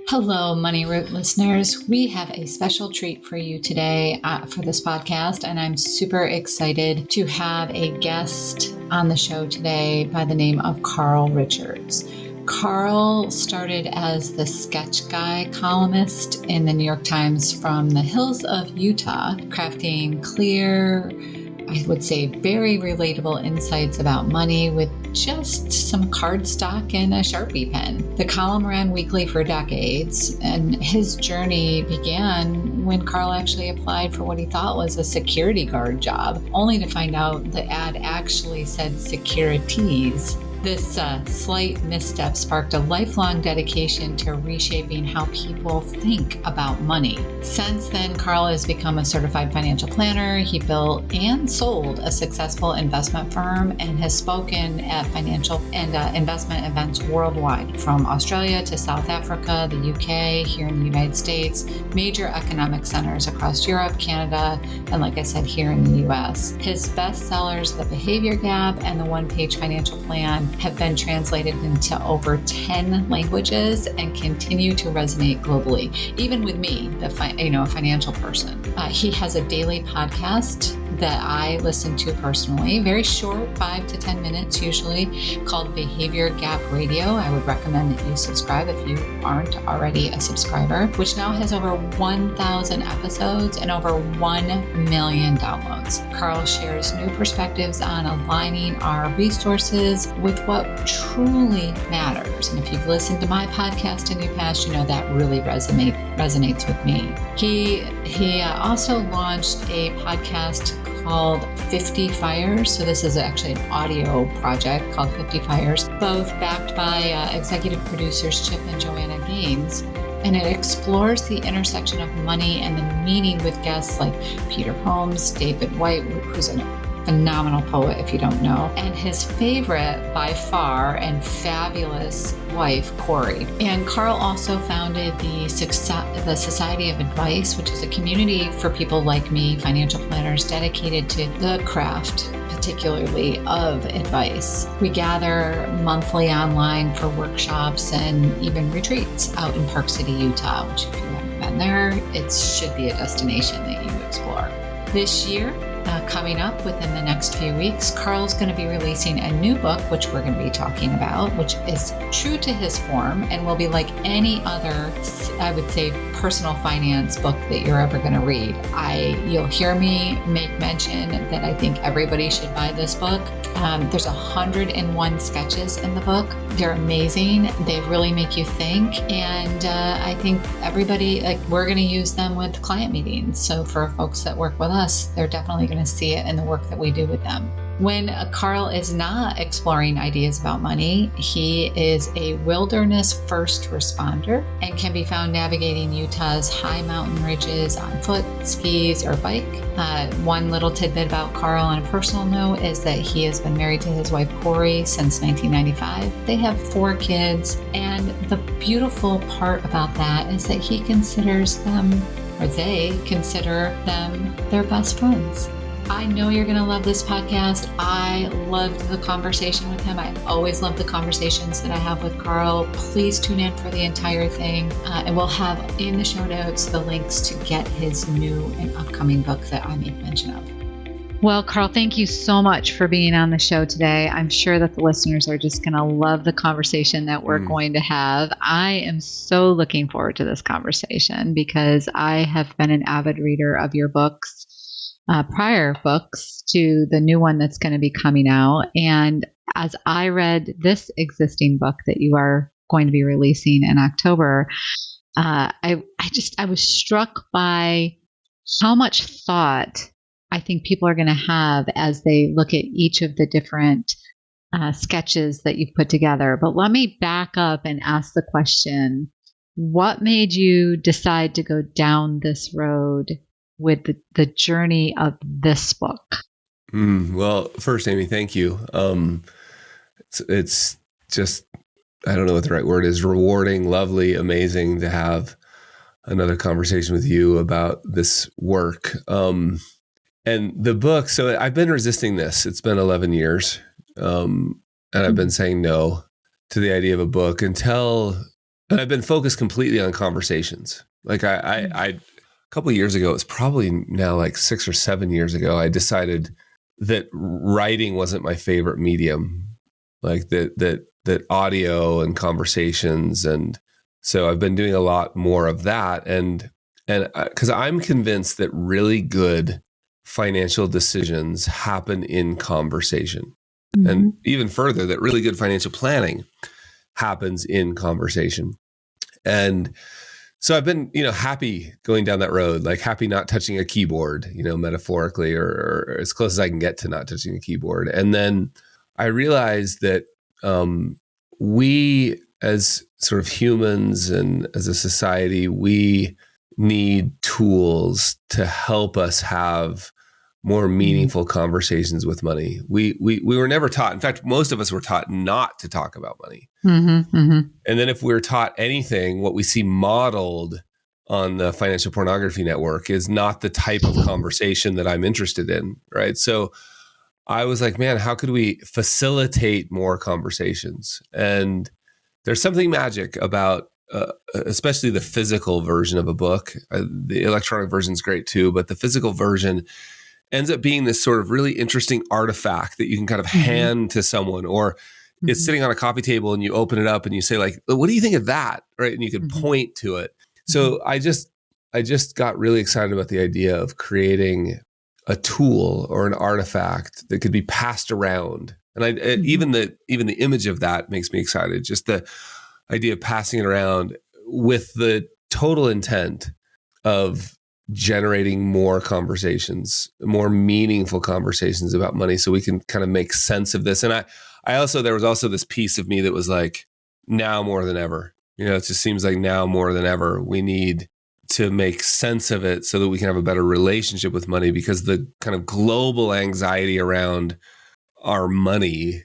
Hello, Money Root listeners. We have a special treat for you today for this podcast, and I'm super excited to have a guest on the show today by the name of Carl Richards. Carl started as the sketch guy columnist in the New York Times from the hills of Utah, crafting clear, I would say very relatable insights about money with just some cardstock and a Sharpie pen. The column ran weekly for decades, and his journey began when Carl actually applied for what he thought was a security guard job, only to find out the ad actually said securities. This slight misstep sparked a lifelong dedication to reshaping how people think about money. Since then, Carl has become a certified financial planner. He built and sold a successful investment firm and has spoken at financial and investment events worldwide, from Australia to South Africa, the UK, here in the United States, major economic centers across Europe, Canada, and like I said, here in the US. His bestsellers, The Behavior Gap and The One-Page Financial Plan, have been translated into over 10 languages and continue to resonate globally, even with me, a financial person. He has a daily podcast that I listen to personally, very short, 5 to 10 minutes usually, called Behavior Gap Radio. I would recommend that you subscribe if you aren't already a subscriber, which now has over 1,000 episodes and over 1 million downloads. Carl shares new perspectives on aligning our resources with what truly matters. And if you've listened to my podcast in the past, you know that really resonates with me. He also launched a podcast called 50 Fires. So this is actually an audio project called 50 Fires, both backed by executive producers Chip and Joanna Gaines. And it explores the intersection of money and the meaning with guests like Peter Holmes, David White, who's a phenomenal poet if you don't know, and his favorite by far and fabulous wife, Corey. And Carl also founded the Society of Advice, which is a community for people like me, financial planners, dedicated to the craft, particularly of advice. We gather monthly online for workshops and even retreats out in Park City, Utah, which if you haven't been there, it should be a destination that you explore. This year, coming up within the next few weeks, Carl's going to be releasing a new book, which we're going to be talking about, which is true to his form and will be like any other, I would say, personal finance book that you're ever going to read. You'll hear me make mention that I think everybody should buy this book. There's 101 sketches in the book. They're amazing. They really make you think. And I think everybody, we're going to use them with client meetings. So for folks that work with us, they're definitely going to see it in the work that we do with them. When Carl is not exploring ideas about money, he is a wilderness first responder and can be found navigating Utah's high mountain ridges on foot, skis, or bike. One little tidbit about Carl on a personal note is that he has been married to his wife, Corey, since 1995. They have 4 kids, and the beautiful part about that is that he considers them, or they consider them, their best friends. I know you're going to love this podcast. I loved the conversation with him. I always love the conversations that I have with Carl. Please tune in for the entire thing. And we'll have in the show notes the links to get his new and upcoming book that I made mention of. Well, Carl, thank you so much for being on the show today. I'm sure that the listeners are just going to love the conversation that we're going to have. I am so looking forward to this conversation because I have been an avid reader of your books. Prior books to the new one that's going to be coming out. And as I read this existing book that you are going to be releasing in October, I was struck by how much thought I think people are going to have as they look at each of the different sketches that you've put together. But let me back up and ask the question, what made you decide to go down this road with the journey of this book? Well, first, Amy, thank you. It's just, I don't know what the right word is, rewarding, lovely, amazing to have another conversation with you about this work. And the book, so I've been resisting this. It's been 11 years. And I've been saying no to the idea of a book until And I've been focused completely on conversations. Like I a couple of years ago, it was probably now like 6 or 7 years ago, I decided that writing wasn't my favorite medium, like that audio and conversations. And so I've been doing a lot more of that. And because I'm convinced that really good financial decisions happen in conversation. Mm-hmm. And even further, that really good financial planning happens in conversation. And so I've been, happy going down that road, like happy not touching a keyboard, metaphorically, or as close as I can get to not touching a keyboard. And then I realized that we as sort of humans and as a society, we need tools to help us have more meaningful conversations with money. We were never taught. In fact, most of us were taught not to talk about money. Mm-hmm, mm-hmm. And then if we're taught anything, what we see modeled on the Financial Pornography Network is not the type of conversation that I'm interested in, right? So I was like, man, how could we facilitate more conversations? And there's something magic about especially the physical version of a book. The electronic version is great too, but the physical version ends up being this sort of really interesting artifact that you can kind of hand to someone, or it's sitting on a coffee table and you open it up and you say like, what do you think of that? Right. And you can point to it. So I just got really excited about the idea of creating a tool or an artifact that could be passed around. And even the image of that makes me excited. Just the idea of passing it around with the total intent of generating more conversations, more meaningful conversations about money, so we can kind of make sense of this. And there was also this piece of me that was like, now more than ever, it just seems like now more than ever, we need to make sense of it so that we can have a better relationship with money, because the kind of global anxiety around our money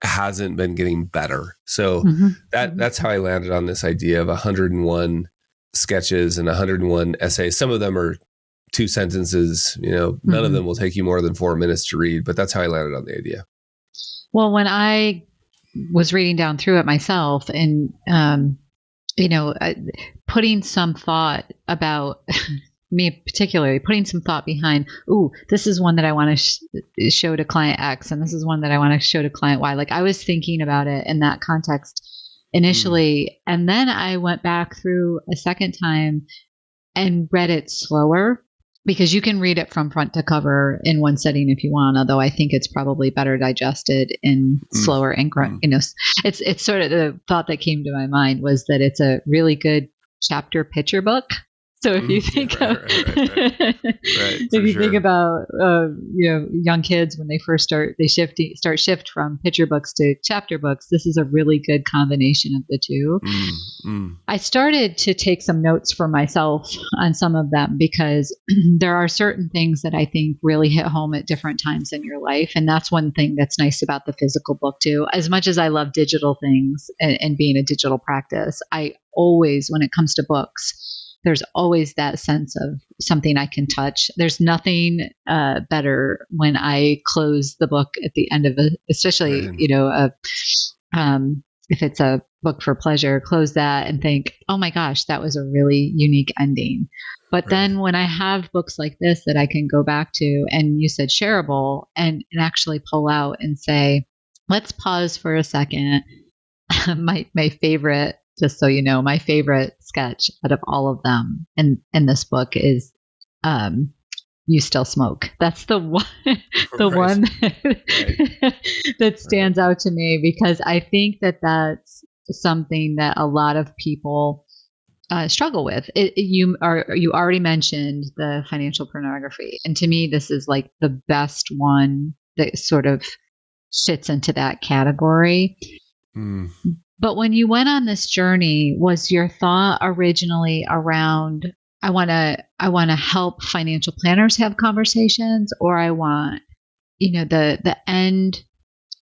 hasn't been getting better. So that's how I landed on this idea of 101 sketches and 101 essays. Some of them are 2 sentences, none of them will take you more than 4 minutes to read, but that's how I landed on the idea. Well, when I was reading down through it myself and, putting some thought about me particularly, putting some thought behind, this is one that I want to show to client X, and this is one that I want to show to client Y. Like I was thinking about it in that context initially. And then I went back through a second time and read it slower, because you can read it from front to cover in one setting if you want, although I think it's probably better digested in slower increments. It's sort of the thought that came to my mind was that it's a really good chapter picture book. So if you think think about young kids when they first start shift from picture books to chapter books, this is a really good combination of the two. I started to take some notes for myself on some of them, because there are certain things that I think really hit home at different times in your life, and that's one thing that's nice about the physical book too. As much as I love digital things and being a digital practice, I always, when it comes to books, there's always that sense of something I can touch. There's nothing better when I close the book at the end of it, especially, if it's a book for pleasure, close that and think, oh my gosh, that was a really unique ending. But then when I have books like this that I can go back to, and you said shareable, and actually pull out and say, let's pause for a second. My favorite, just so you know, my favorite sketch out of all of them in this book is You Still Smoke. That's the one, one that stands out to me, because I think that that's something that a lot of people struggle with. You already mentioned the financial pornography, and to me, this is like the best one that sort of fits into that category. But when you went on this journey, was your thought originally around, I want to help financial planners have conversations, or I want, the end,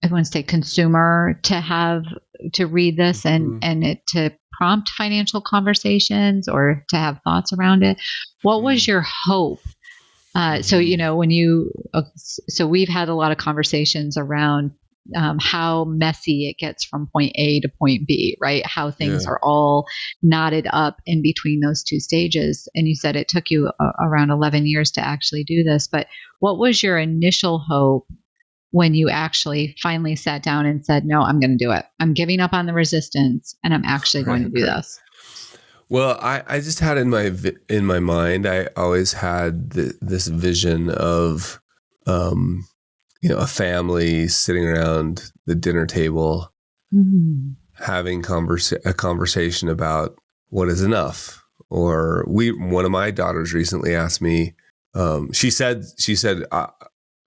I want to say consumer to read this and it to prompt financial conversations or to have thoughts around it? What was your hope? So we've had a lot of conversations around how messy it gets from point A to point B, right? How things Yeah. are all knotted up in between those two stages. And you said it took you around 11 years to actually do this. But what was your initial hope when you actually finally sat down and said, no, I'm going to do it. I'm giving up on the resistance and I'm actually going to do this? Well, I just had in my mind, I always had this vision of, a family sitting around the dinner table, having a conversation about what is enough. Or one of my daughters recently asked me, she said,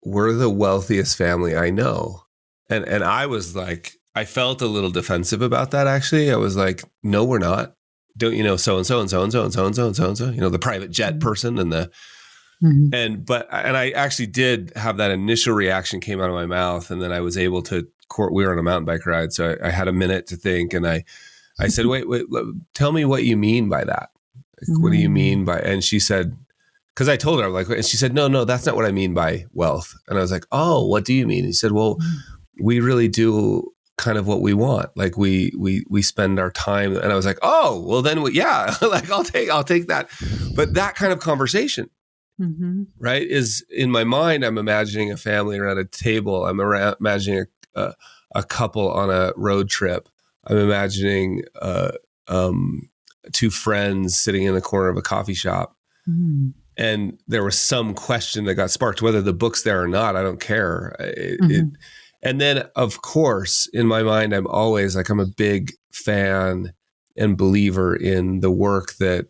we're the wealthiest family I know. And I was like, I felt a little defensive about that. Actually, I was like, no, we're not. Don't you know, so-and-so and so-and-so and so-and-so and so-and-so, the private jet person and and I actually did have that initial reaction came out of my mouth. And then I was able to we were on a mountain bike ride. So I had a minute to think. And I said, wait, tell me what you mean by that. Like, what do you mean by, and she said, because I told her, and she said, no, that's not what I mean by wealth. And I was like, oh, what do you mean? He said, well, we really do kind of what we want. Like we spend our time. And I was like, oh, well then, yeah, like I'll take that. But that kind of conversation, right, is in my mind. I'm imagining a family around a table. I'm imagining a couple on a road trip. I'm imagining two friends sitting in the corner of a coffee shop. And there was some question that got sparked, whether the book's there or not, I don't care. And then, of course, in my mind, I'm always like, I'm a big fan and believer in the work that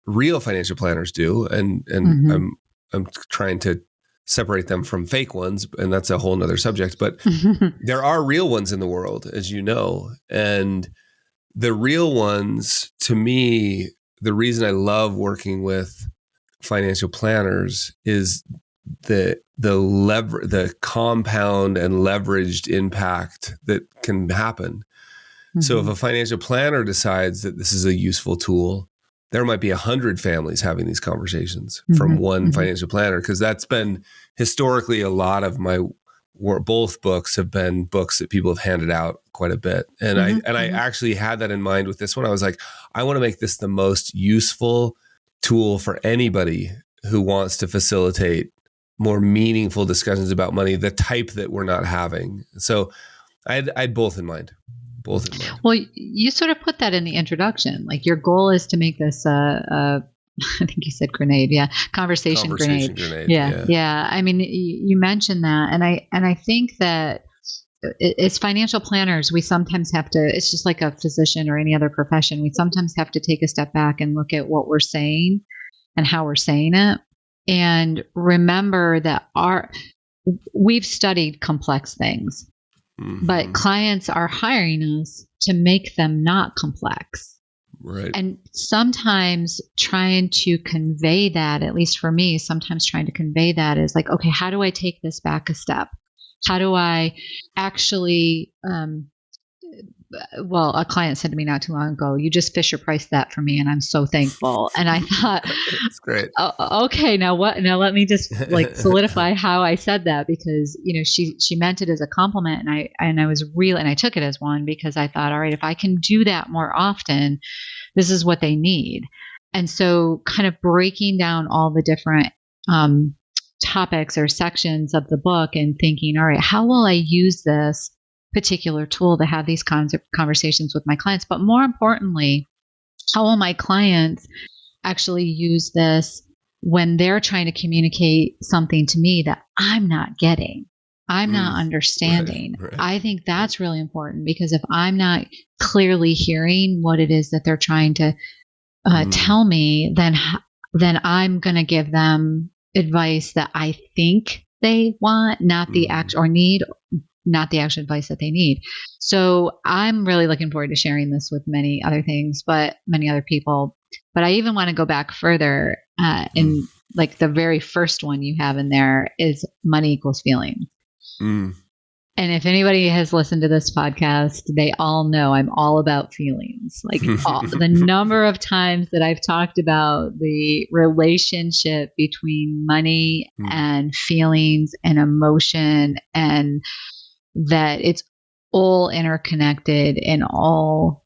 real financial planners do. And I'm trying to separate them from fake ones. And that's a whole nother subject. But there are real ones in the world, as you know. And the real ones, to me, the reason I love working with financial planners is the compound and leveraged impact that can happen. So if a financial planner decides that this is a useful tool, there might be 100 families having these conversations from one financial planner, because that's been historically a lot of my work. Both books have been books that people have handed out quite a bit. And I actually had that in mind with this one. I was like, I want to make this the most useful tool for anybody who wants to facilitate more meaningful discussions about money, the type that we're not having. So I had both in mind. Well, you sort of put that in the introduction. Like your goal is to make this I think you said grenade. Yeah. Conversation grenade. Yeah. I mean, you mentioned that. And I think that as financial planners, we sometimes have to, it's just like a physician or any other profession. We sometimes have to take a step back and look at what we're saying and how we're saying it. And remember that we've studied complex things, but clients are hiring us to make them not complex. Right. And sometimes trying to convey that, at least for me, sometimes trying to convey that is like, okay, how do I take this back a step? How do I actually, a client said to me not too long ago, you just Fisher priced that for me. And I'm so thankful. And I thought, that's great. Okay. Now let me just like solidify how I said that, because, she meant it as a compliment, and I took it as one, because I thought, all right, if I can do that more often, this is what they need. And so kind of breaking down all the different, topics or sections of the book and thinking, all right, how will I use this particular tool to have these kinds of conversations with my clients? But more importantly, how will my clients actually use this when they're trying to communicate something to me that I'm not getting, I'm not understanding? Right. I think that's really important, because if I'm not clearly hearing what it is that they're trying to tell me, then I'm going to give them advice that I think they want, not the actual actual advice that they need. So I'm really looking forward to sharing this with many other people. But I even want to go back further in like the very first one you have in there is money equals feeling. And if anybody has listened to this podcast, they all know I'm all about feelings. Like the number of times that I've talked about the relationship between money and feelings and emotion and that it's all interconnected and all,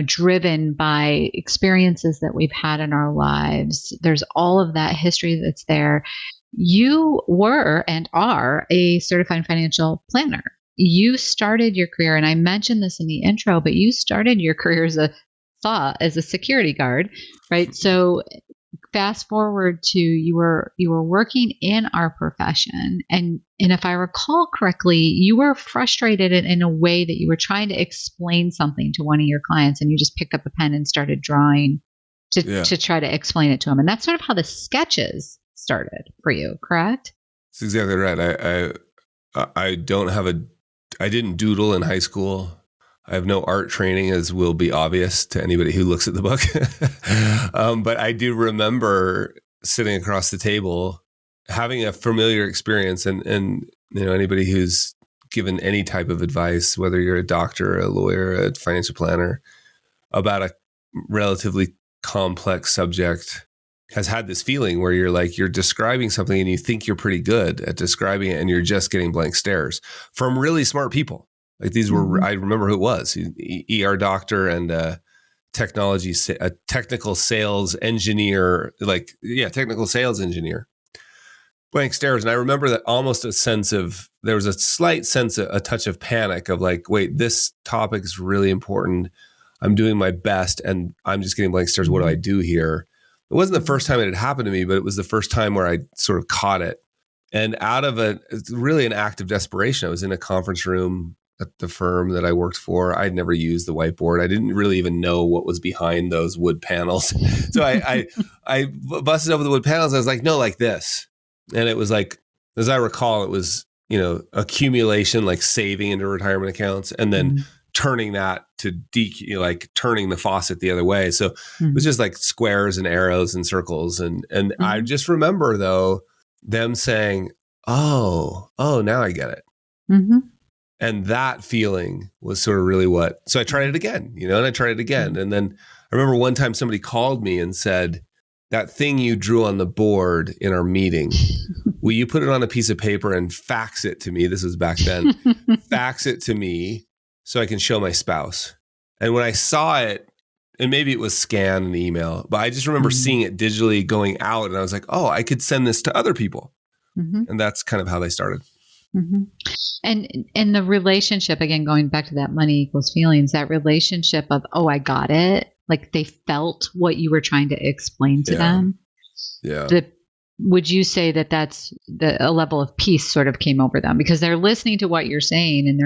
driven by experiences that we've had in our lives. There's all of that history that's there. You were and are a certified financial planner. You started your career, and I mentioned this in the intro, but you started your career as a security guard, right? So fast forward to you were working in our profession, and if I recall correctly, you were frustrated in a way that you were trying to explain something to one of your clients, and you just picked up a pen and started drawing to try to explain it to them. And that's sort of how the sketches started for you, correct? That's exactly right. I didn't doodle in high school. I have no art training, as will be obvious to anybody who looks at the book. But I do remember sitting across the table, having a familiar experience, and anybody who's given any type of advice, whether you're a doctor, a lawyer, a financial planner, about a relatively complex subject, has had this feeling where you're describing something and you think you're pretty good at describing it, and you're just getting blank stares from really smart people. Like these were, I remember who it was, ER doctor and a technical sales engineer, technical sales engineer. Blank stares. And I remember that almost there was a slight sense, a touch of panic of wait, this topic is really important. I'm doing my best and I'm just getting blank stares. What do I do here? It wasn't the first time it had happened to me, but it was the first time where I sort of caught it. And out of really an act of desperation, I was in a conference room at the firm that I worked for. I'd never used the whiteboard. I didn't really even know what was behind those wood panels. So I busted over the wood panels. I was like, no, like this. And it was as I recall, it was, accumulation, like saving into retirement accounts, and then turning that to turning the faucet the other way. So it was just like squares and arrows and circles. And I just remember though, them saying, oh, now I get it. Mm-hmm. And that feeling was sort of really so I tried it again, and I tried it again. And then I remember one time somebody called me and said, that thing you drew on the board in our meeting, will you put it on a piece of paper and fax it to me? This was back then. Fax it to me so I can show my spouse. And when I saw it, and maybe it was scanned in email, but I just remember seeing it digitally going out, and I was like, oh, I could send this to other people. Mm-hmm. And that's kind of how they started. Mm-hmm. And the relationship, again, going back to that money equals feelings, that relationship of, oh, I got it. Like they felt what you were trying to explain to them. Yeah. Would you say that that's a level of peace sort of came over them because they're listening to what you're saying and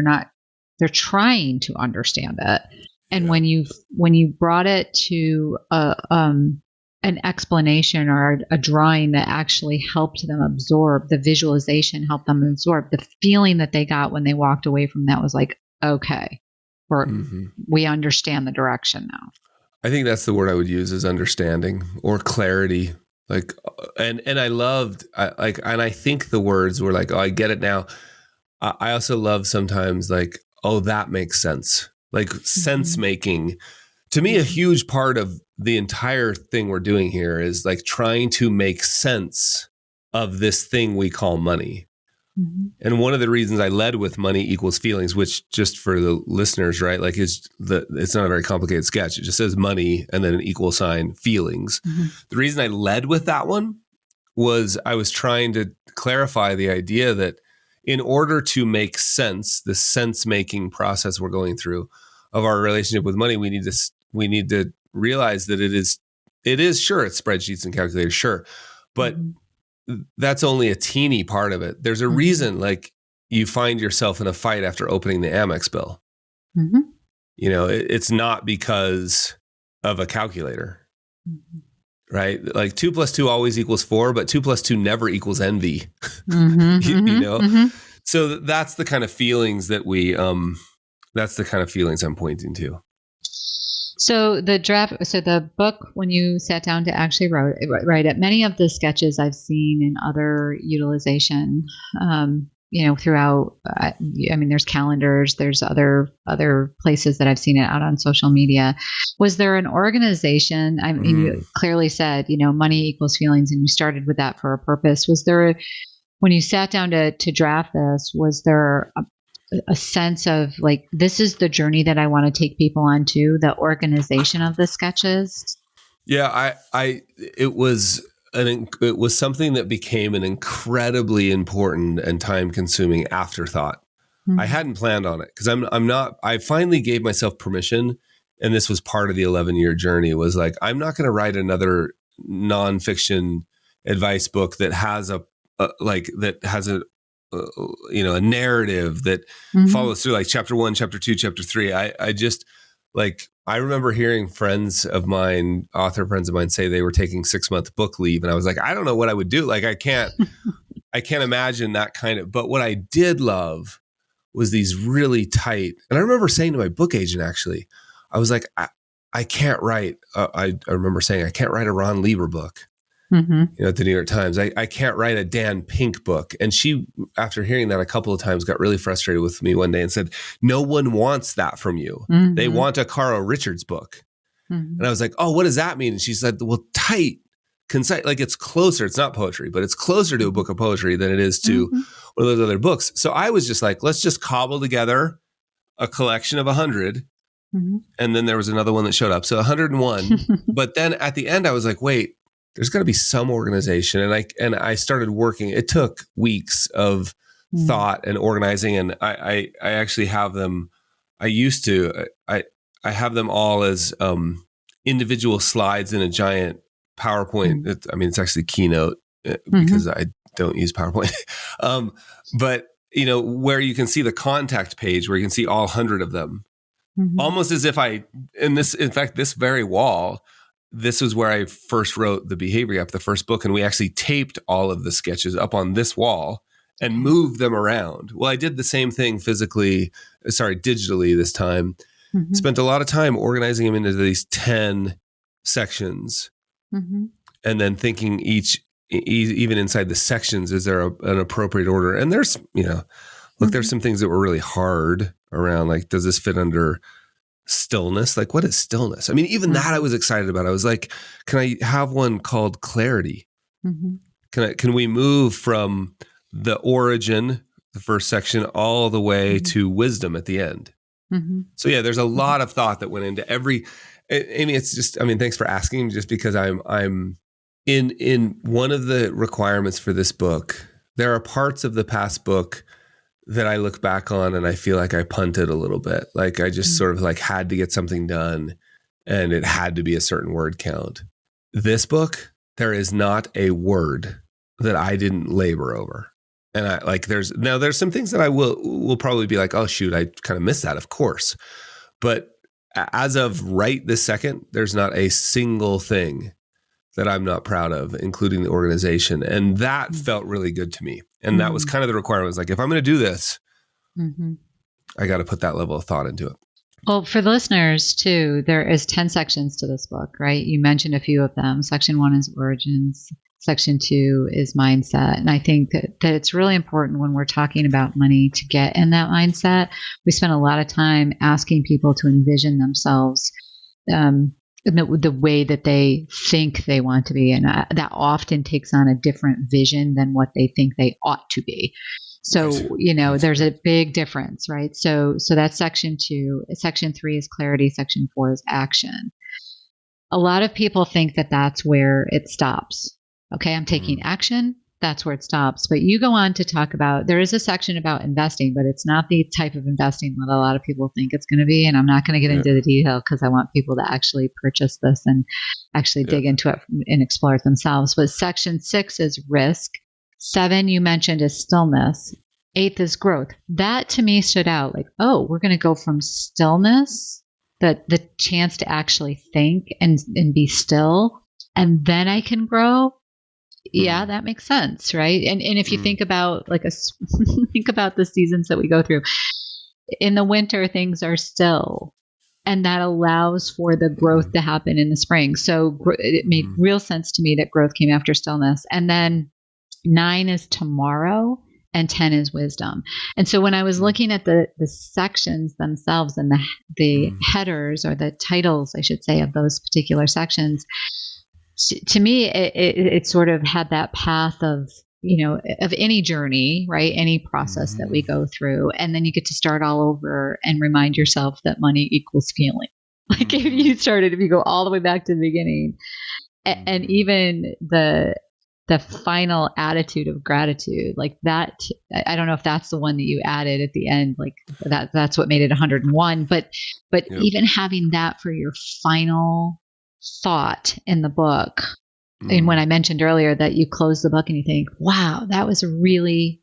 they're trying to understand it. And when you brought it to an explanation or a drawing that actually helped them absorb, the visualization helped them absorb, the feeling that they got when they walked away from that was like, okay, we understand the direction now. I think that's the word I would use, is understanding or clarity. And I think the words were like, oh, I get it now. I also love sometimes oh, that makes sense. Sense making. To me, a huge part of the entire thing we're doing here is trying to make sense of this thing we call money. Mm-hmm. And one of the reasons I led with money equals feelings, which just for the listeners, right? It's not a very complicated sketch. It just says money and then an equal sign feelings. Mm-hmm. The reason I led with that one was I was trying to clarify the idea that in order to make sense, the sense making process we're going through of our relationship with money, we need to realize that it is sure, it's spreadsheets and calculators, sure, but that's only a teeny part of it. There's a reason, you find yourself in a fight after opening the Amex bill. Mm-hmm. It's not because of a calculator, right? 2 + 2 always equals 4, but 2 + 2 never equals envy. Mm-hmm. So that's the kind of feelings that that's the kind of feelings I'm pointing to. So the book, when you sat down to actually write it, many of the sketches I've seen in other utilization, throughout, there's calendars, there's other places that I've seen it out on social media. Was there an organization? I mean, you clearly said, money equals feelings, and you started with that for a purpose. Was there When you sat down to draft this, was there a sense of like, this is the journey that I want to take people onto, the organization of the sketches? Yeah, it was something that became an incredibly important and time-consuming afterthought. Mm-hmm. I hadn't planned on it because I finally gave myself permission, and this was part of the 11-year journey, was like, I'm not going to write another nonfiction advice book that has a narrative that mm-hmm. follows through, like chapter 1, chapter 2, chapter 3. I remember hearing author friends of mine say they were taking 6-month book leave. And I was like, I don't know what I would do. Like, I can't imagine that kind of, but what I did love was these really tight. And I remember saying to my book agent, actually, I was like, I can't write. I remember saying, I can't write a Ron Lieber book. Mm-hmm. At the New York Times, I can't write a Dan Pink book. And she, after hearing that a couple of times, got really frustrated with me one day and said, no one wants that from you. Mm-hmm. They want a Carl Richards book. Mm-hmm. And I was like, oh, what does that mean? And she said, well, tight, concise, like it's closer. It's not poetry, but it's closer to a book of poetry than it is to mm-hmm. one of those other books. So I was just like, let's just cobble together a collection of 100. Mm-hmm. And then there was another one that showed up. So 101. But then at the end, I was like, wait, there's got to be some organization. And I started working. It took weeks of thought and organizing. And I actually have them. I have them all as individual slides in a giant PowerPoint. It's actually Keynote because I don't use PowerPoint. But where you can see the contact page, where you can see all 100 of them, almost as if this very wall. This was where I first wrote The Behavior Gap, the first book, and we actually taped all of the sketches up on this wall and moved them around. Well, I did the same thing digitally this time. Mm-hmm. Spent a lot of time organizing them into these 10 sections, and then thinking even inside the sections, is there an appropriate order? And there's, there's some things that were really hard around, like, does this fit under stillness? Like, what is stillness? I mean, even that I was excited about. I was like, can I have one called clarity? Mm-hmm. Can we move from the origin, the first section, all the way to wisdom at the end? Mm-hmm. So yeah, there's a lot of thought that went into every. Amy, it's just, thanks for asking, just because I'm in one of the requirements for this book. There are parts of the past book that I look back on and I feel like I punted a little bit. Like I just sort of like had to get something done and it had to be a certain word count. This book, there is not a word that I didn't labor over. And there's some things that I will probably be like, oh shoot, I kind of missed that, of course. But as of right this second, there's not a single thing that I'm not proud of, including the organization. And that felt really good to me. And that was kind of the requirement. It was like, if I'm going to do this, I got to put that level of thought into it. Well, for the listeners too, there is 10 sections to this book, right? You mentioned a few of them. Section 1 is origins. Section 2 is mindset. And I think that it's really important when we're talking about money to get in that mindset. We spend a lot of time asking people to envision themselves the way that they think they want to be. And that often takes on a different vision than what they think they ought to be. So, there's a big difference, right? So that's section 2. Section 3 is clarity. Section 4 is action. A lot of people think that that's where it stops. Okay, I'm taking action. That's where it stops. But you go on to talk about, there is a section about investing, but it's not the type of investing that a lot of people think it's going to be. And I'm not going to get into the detail because I want people to actually purchase this and actually dig into it and explore it themselves. But section 6 is risk. 7, you mentioned, is stillness. 8 is growth. That to me stood out like, oh, we're going to go from stillness, the chance to actually think and be still, and then I can grow. Yeah, that makes sense, right? And if you think about think about the seasons that we go through. In the winter, things are still, and that allows for the growth to happen in the spring. So it made real sense to me that growth came after stillness. And then 9 is tomorrow, and 10 is wisdom. And so when I was looking at the sections themselves and the headers, or the titles, I should say, of those particular sections, to me, it sort of had that path of of any journey, right? Any process that we go through. And then you get to start all over and remind yourself that money equals feeling. Like if you go all the way back to the beginning, and even the final attitude of gratitude, like that, I don't know if that's the one that you added at the end, like that's what made it 101. But even having that for your final thought in the book. And when I mentioned earlier that you close the book and you think, wow, that was really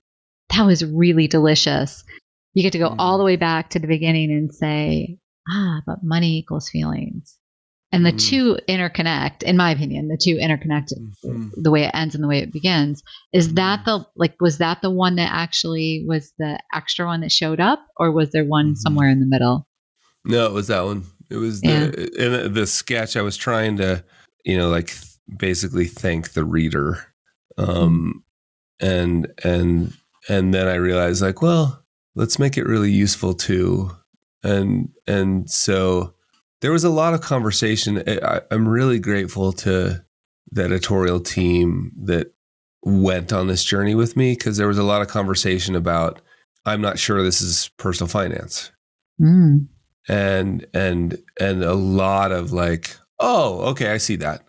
delicious. You get to go all the way back to the beginning and say, but money equals feelings. And the two interconnect, in my opinion, the way it ends and the way it begins. Is that was that the one that actually was the extra one that showed up, or was there one somewhere in the middle? No, it was that one. It was in the sketch. I was trying to, basically thank the reader. And then I realized let's make it really useful too. And so there was a lot of conversation. I'm really grateful to the editorial team that went on this journey with me, because there was a lot of conversation about, I'm not sure this is personal finance. And a lot of oh, okay, I see that.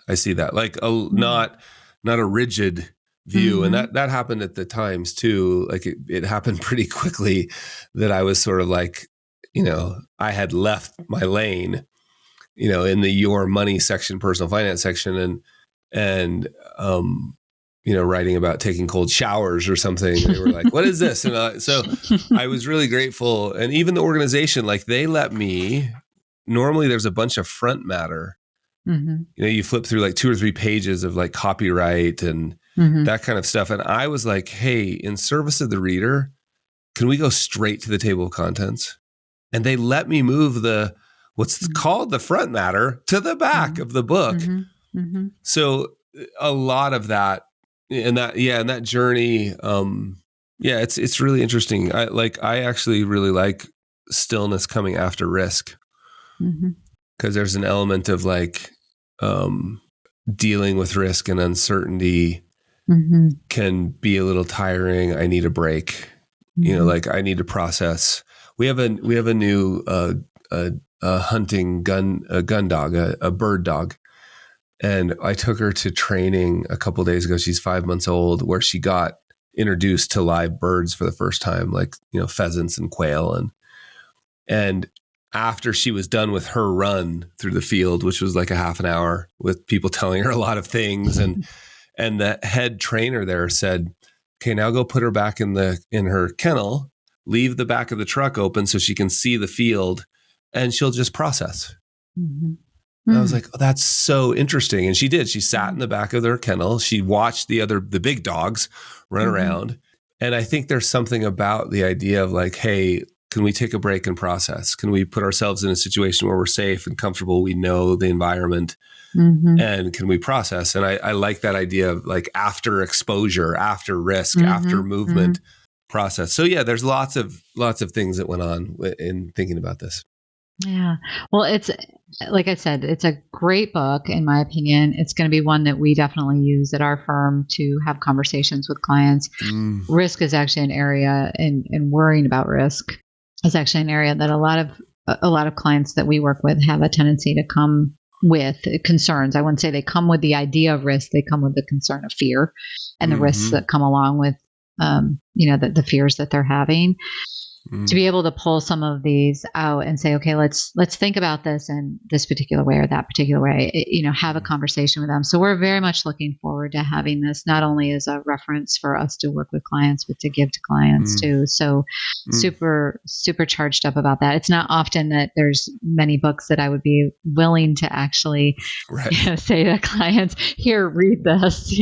Like not a rigid view. And that happened at the Times too. Like it happened pretty quickly that I was sort of I had left my lane, in the your money section, personal finance section, and writing about taking cold showers or something. They were like, what is this? And so I was really grateful. And even the organization, they let me, normally there's a bunch of front matter. You flip through 2 or 3 pages of copyright and that kind of stuff. And I was like, hey, in service of the reader, can we go straight to the table of contents? And they let me move what's called the front matter to the back of the book. So a lot of that, and that journey, it's really interesting. I actually really like stillness coming after risk, because there's an element of dealing with risk and uncertainty can be a little tiring. I need a break. I need to process. We have a new hunting gun dog, a bird dog. And I took her to training a couple of days ago. She's 5 months old, where she got introduced to live birds for the first time, pheasants and quail. And after she was done with her run through the field, which was a half an hour with people telling her a lot of things, and the head trainer there said, okay, now go put her back in her kennel, leave the back of the truck open so she can see the field, and she'll just process. And I was like, oh, that's so interesting. And she did. She sat in the back of their kennel. She watched the big dogs run around. And I think there's something about the idea of hey, can we take a break and process? Can we put ourselves in a situation where we're safe and comfortable? We know the environment, and can we process? And I like that idea of after exposure, after risk, after movement, process. So yeah, there's lots of things that went on in thinking about this. Yeah. Well, it's, like I said, it's a great book, in my opinion. It's going to be one that we definitely use at our firm to have conversations with clients. Risk is actually an area, and worrying about risk is actually an area that a lot of clients that we work with have a tendency to come with concerns. I wouldn't say they come with the idea of risk. They come with the concern of fear and the risks that come along with, the fears that they're having. To be able to pull some of these out and say, okay, let's think about this in this particular way or that particular way, have a conversation with them. So we're very much looking forward to having this, not only as a reference for us to work with clients, but to give to clients too. So super, super charged up about that. It's not often that there's many books that I would be willing to actually say to clients, here, read this,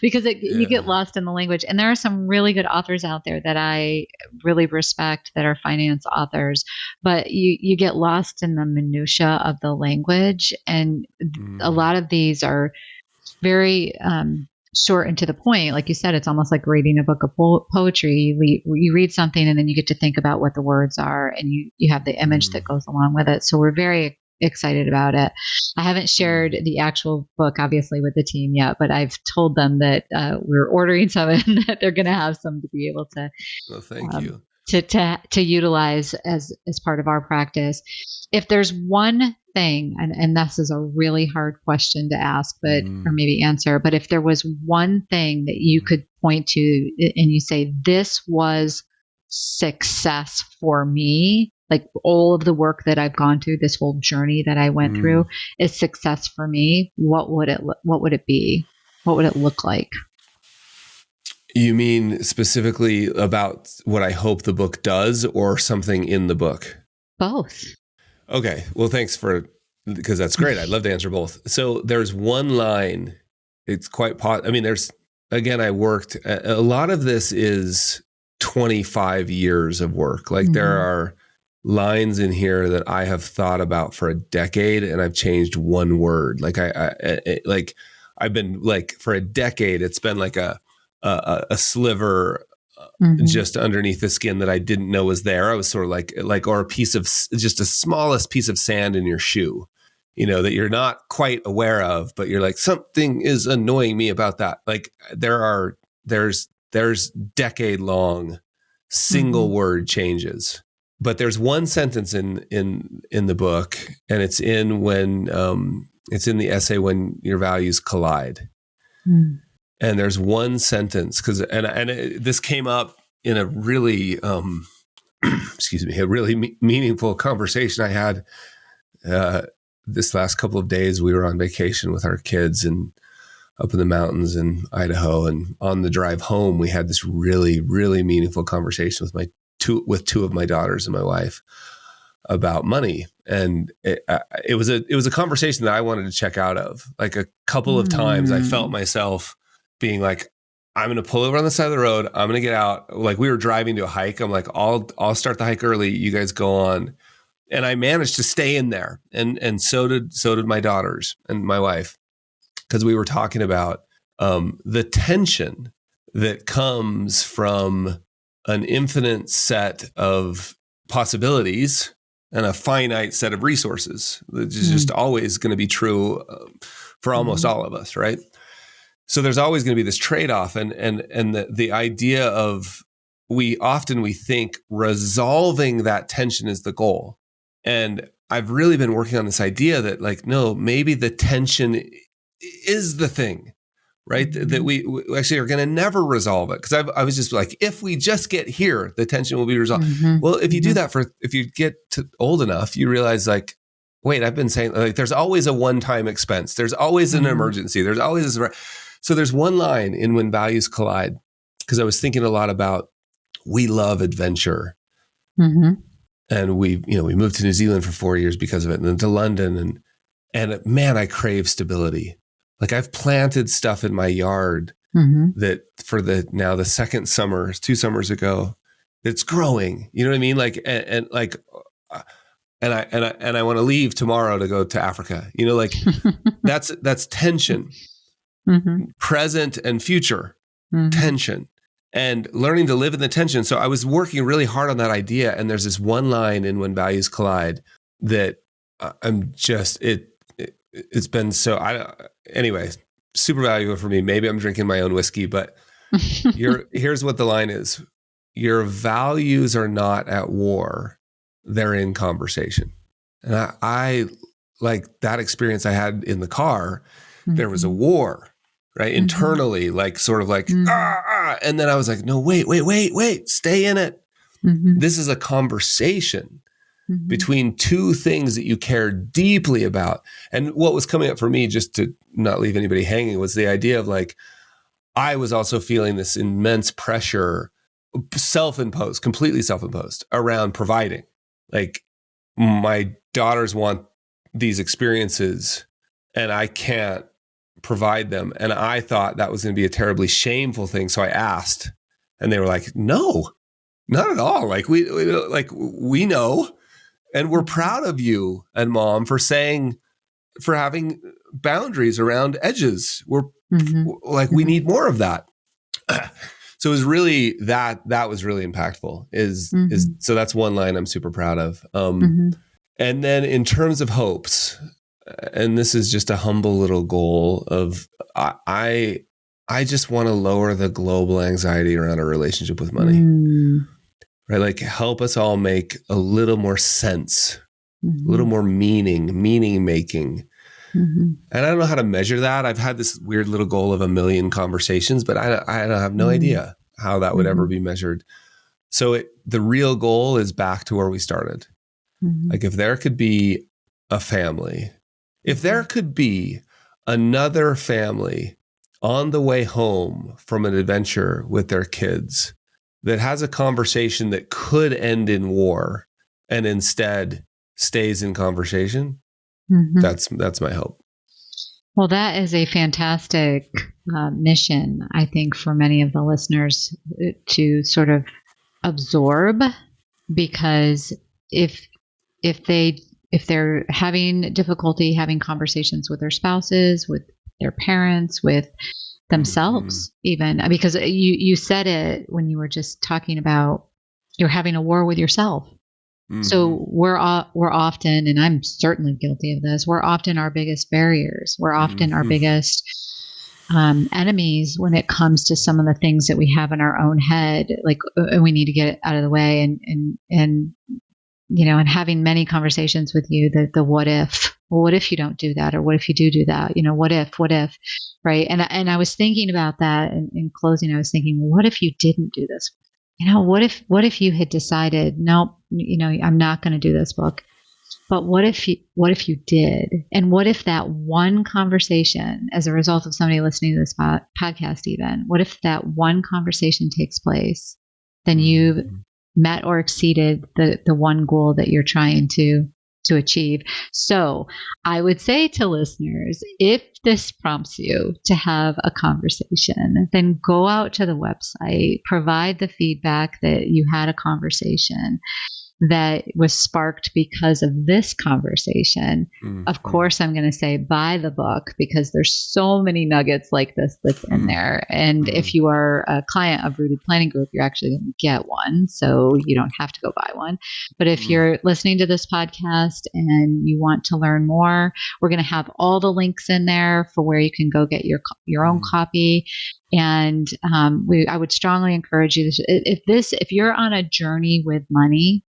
because you get lost in the language. And there are some really good authors out there that I really respect, that are finance authors, but you get lost in the minutia of the language. And a lot of these are very short and to the point. Like you said, it's almost like reading a book of poetry. You read something and then you get to think about what the words are, and you have the image that goes along with it. So we're very excited about it. I haven't shared the actual book, obviously, with the team yet, but I've told them that we're ordering some and that they're going to have some to be able to Well, thank you. to utilize as part of our practice. If there's one thing, and this is a really hard question to ask, but or maybe answer, but if there was one thing that you could point to and you say, this was success for me, like all of the work that I've gone through, this whole journey that I went through is success for me, what would it be? What would it look like? You mean specifically about what I hope the book does, or something in the book? Both. Okay. Well, thanks because that's great. I'd love to answer both. So there's one line. It's quite, I worked, a lot of this is 25 years of work. Like there are lines in here that I have thought about for a decade, and I've changed one word. Like I've been like, for a decade, it's been like a sliver just underneath the skin that I didn't know was there. I was sort of like, or a piece of just the smallest piece of sand in your shoe, that you're not quite aware of, but you're like, something is annoying me about that. Like there's decade long single word changes, but there's one sentence in the book, and it's in the essay, When Your Values Collide. And there's one sentence, this came up in a really, a really meaningful conversation I had this last couple of days. We were on vacation with our kids and up in the mountains in Idaho, and on the drive home, we had this really, really meaningful conversation with two of my daughters and my wife about money. And it was a conversation that I wanted to check out of. Like a couple of times, I felt myself being like, I'm going to pull over on the side of the road. I'm going to get out. Like we were driving to a hike. I'm like, I'll start the hike early. You guys go on. And I managed to stay in there. And so did my daughters and my wife, because we were talking about the tension that comes from an infinite set of possibilities and a finite set of resources. Which is just always going to be true for almost all of us, right? So there's always going to be this trade-off, and the idea of we think resolving that tension is the goal. And I've really been working on this idea that, like, no, maybe the tension is the thing, right? That we actually are going to never resolve it. Because I was just like, if we just get here, the tension will be resolved. Well, if you do that if you get old enough, you realize, like, wait, I've been saying, like, there's always a one-time expense. There's always an emergency. There's always this. So there's one line in When Values Collide, because I was thinking a lot about, we love adventure. And we moved to New Zealand for 4 years because of it, and then to London, and man, I crave stability. Like I've planted stuff in my yard that for the second summer, 2 summers ago, it's growing. You know what I mean? Like, and I want to leave tomorrow to go to Africa. Like that's tension. Present and future tension, and learning to live in the tension. So I was working really hard on that idea. And there's this one line in When Values Collide that it's been anyway, super valuable for me. Maybe I'm drinking my own whiskey, but here's what the line is. Your values are not at war. They're in conversation. And I like that experience I had in the car. There was a war. Right. Internally, like sort of like, and then I was like, no, wait, stay in it. This is a conversation between two things that you care deeply about. And what was coming up for me, just to not leave anybody hanging, was the idea of, like, I was also feeling this immense pressure, completely self-imposed, around providing. Like, my daughters want these experiences and I can't provide them. And I thought that was going to be a terribly shameful thing. So I asked, and they were like, no, not at all. Like we know, and we're proud of you and Mom for having boundaries around edges. We're like, we need more of that. So it was really that was really impactful so that's one line I'm super proud of. And then in terms of hopes, and this is just a humble little goal of, I just want to lower the global anxiety around our relationship with money, right? Like help us all make a little more sense, a little more meaning making. And I don't know how to measure that. I've had this weird little goal of 1 million conversations, but I have no idea how that would ever be measured. So the real goal is back to where we started. Like if there could be a family, if there could be another family on the way home from an adventure with their kids that has a conversation that could end in war and instead stays in conversation, that's my hope. Well, that is a fantastic mission, I think, for many of the listeners to sort of absorb, because if they're having difficulty having conversations with their spouses, with their parents, with themselves, even, because you said it when you were just talking about you're having a war with yourself. So we're often, and I'm certainly guilty of this, we're often our biggest barriers. We're often our biggest enemies when it comes to some of the things that we have in our own head, like we need to get out of the way, and and having many conversations with you, the what if, well, what if you don't do that? Or what if you do that? What if, right? And I was thinking about that in closing. I was thinking, what if you didn't do this? What if you had decided, nope, I'm not going to do this book. But what if you did? And what if that one conversation, as a result of somebody listening to this podcast, even, what if that one conversation takes place? Then you've met or exceeded the one goal that you're trying to achieve. So I would say to listeners, if this prompts you to have a conversation, then go out to the website, provide the feedback that you had a conversation that was sparked because of this conversation. Of course, I'm going to say buy the book, because there's so many nuggets like this that's in there. And if you are a client of Rooted Planning Group, you're actually going to get one, so you don't have to go buy one. But if you're listening to this podcast and you want to learn more, we're going to have all the links in there for where you can go get your own copy. And I would strongly encourage you, if you're on a journey with money,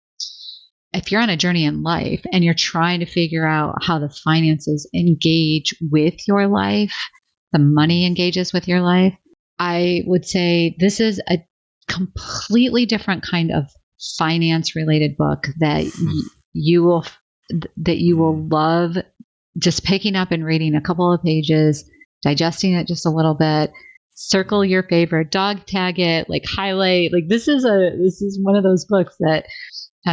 if you're on a journey in life and you're trying to figure out how the finances engage with your life, the money engages with your life, I would say this is a completely different kind of finance related book that you will love, just picking up and reading a couple of pages, digesting it just a little bit, circle your favorite, dog tag it, like highlight, like this is one of those books that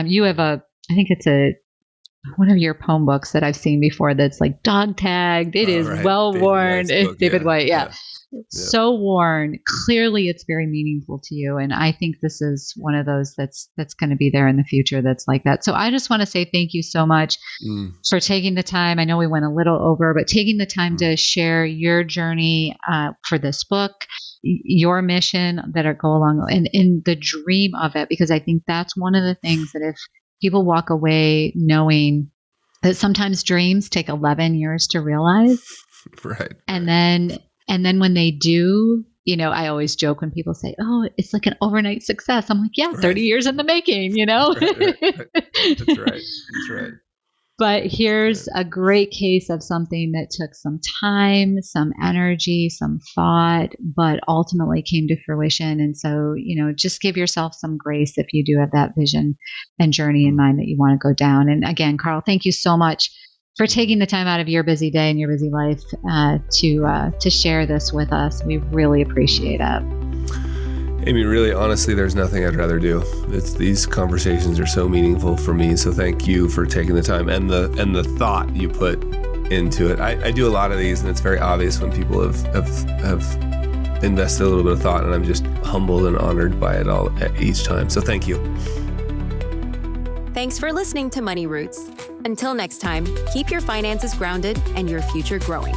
you have I think it's one of your poem books that I've seen before that's like dog tagged. It is right. Well worn. David White. Yeah. So worn. Clearly it's very meaningful to you. And I think this is one of those that's going to be there in the future that's like that. So I just want to say thank you so much for taking the time. I know we went a little over, but taking the time to share your journey for this book, your mission that go along, and in the dream of it, because I think that's one of the things that if people walk away knowing that sometimes dreams take 11 years to realize. Right. And then when they do, I always joke when people say, oh, it's like an overnight success. I'm like, yeah, 30 years in the making, Right. That's right. But here's a great case of something that took some time, some energy, some thought, but ultimately came to fruition. And so, just give yourself some grace if you do have that vision and journey in mind that you want to go down. And again, Carl, thank you so much for taking the time out of your busy day and your busy life to share this with us. We really appreciate it. Amy, really, honestly, there's nothing I'd rather do. These conversations are so meaningful for me. So thank you for taking the time and the thought you put into it. I do a lot of these, and it's very obvious when people have invested a little bit of thought, and I'm just humbled and honored by it all each time. So thank you. Thanks for listening to Money Roots. Until next time, keep your finances grounded and your future growing.